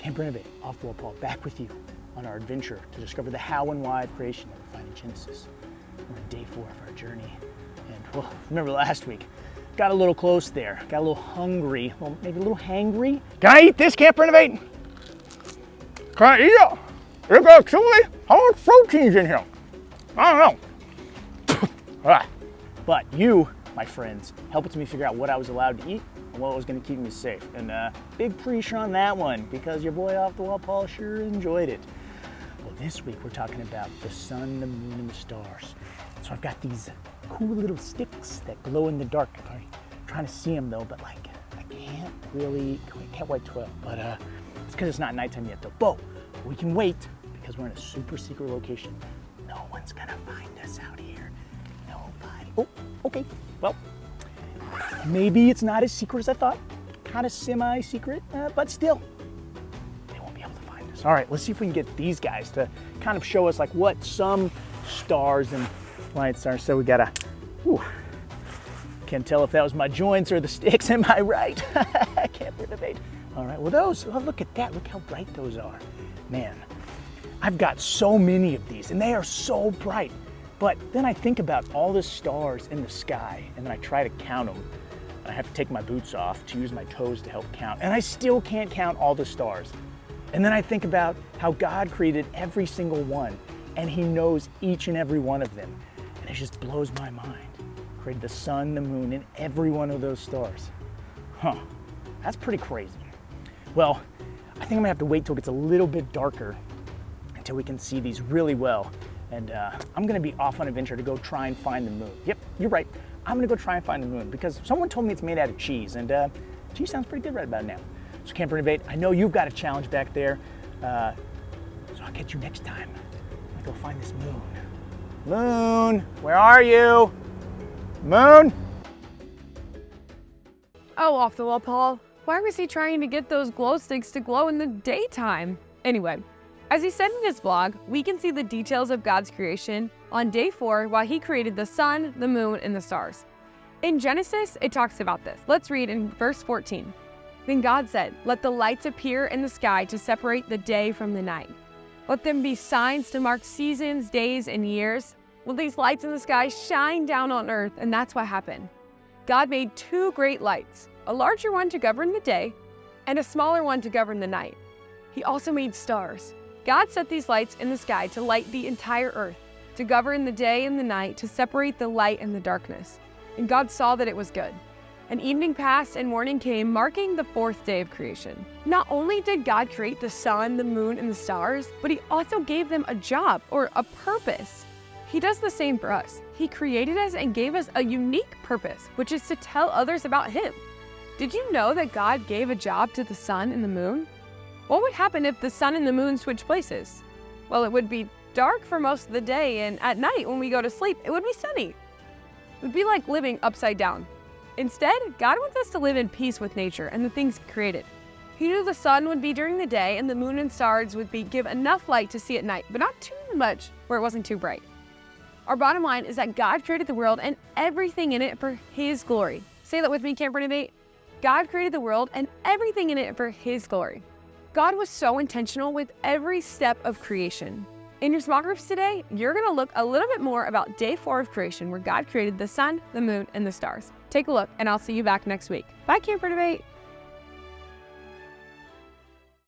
Camp Renovate, Off the Wall Paul, back with you on our adventure to discover the how and why of creation that we find in Genesis. We're on day 4 of our journey. And well, remember last week, got a little close there, got a little hungry, well, maybe a little hangry. Can I eat this, Camp Renovate? Can I eat it? It's actually, how much protein's in here? I don't know. But you, my friends, helped me figure out what I was allowed to eat and what was going to keep me safe. And big preach on that one, because your boy Off the Wall Paul sure enjoyed it. Well, this week we're talking about the sun, the moon, and the stars. So I've got these cool little sticks that glow in the dark. I'm trying to see them though, but like I can't quite tell. But it's because it's not nighttime yet though. But we can wait because we're in a super secret location. No one's gonna find us out here. Nobody. Oh, okay. Well, maybe it's not as secret as I thought. Kind of semi-secret, but still, they won't be able to find us. All right, let's see if we can get these guys to kind of show us like what some stars and lights are. So we gotta, can't tell if that was my joints or the sticks, am I right? I can't debate. All right, well those, oh, look at that, look how bright those are. Man, I've got so many of these and they are so bright. But then I think about all the stars in the sky and then I try to count them. And I have to take my boots off to use my toes to help count. And I still can't count all the stars. And then I think about how God created every single one and he knows each and every one of them. And it just blows my mind. Created the sun, the moon, and every one of those stars. Huh, that's pretty crazy. Well, I think I'm gonna have to wait till it gets a little bit darker until we can see these really well. And I'm gonna be off on an adventure to go try and find the moon. Yep, you're right. I'm gonna go try and find the moon because someone told me it's made out of cheese, and cheese sounds pretty good right about now. So Camp Renovate, I know you've got a challenge back there, so I'll catch you next time. I'm gonna go find this moon. Moon, where are you? Moon? Oh, Off the Wall Paul. Why was he trying to get those glow sticks to glow in the daytime? Anyway, as he said in his blog, we can see the details of God's creation on day 4 while he created the sun, the moon, and the stars. In Genesis, it talks about this. Let's read in verse 14. Then God said, "Let the lights appear in the sky to separate the day from the night. Let them be signs to mark seasons, days, and years. Will these lights in the sky shine down on earth?" And that's what happened. God made 2 great lights, a larger one to govern the day and a smaller one to govern the night. He also made stars. God set these lights in the sky to light the entire earth, to govern the day and the night, to separate the light and the darkness. And God saw that it was good. And evening passed and morning came, marking the 4th day of creation. Not only did God create the sun, the moon, and the stars, but he also gave them a job or a purpose. He does the same for us. He created us and gave us a unique purpose, which is to tell others about him. Did you know that God gave a job to the sun and the moon? What would happen if the sun and the moon switched places? Well, it would be dark for most of the day, and at night when we go to sleep, it would be sunny. It would be like living upside down. Instead, God wants us to live in peace with nature and the things he created. He knew the sun would be during the day and the moon and stars would give enough light to see at night, but not too much where it wasn't too bright. Our bottom line is that God created the world and everything in it for his glory. Say that with me, Camp Renovate. God created the world and everything in it for his glory. God was so intentional with every step of creation. In your small groups today, you're going to look a little bit more about day 4 of creation, where God created the sun, the moon, and the stars. Take a look, and I'll see you back next week. Bye, Camp Renovate.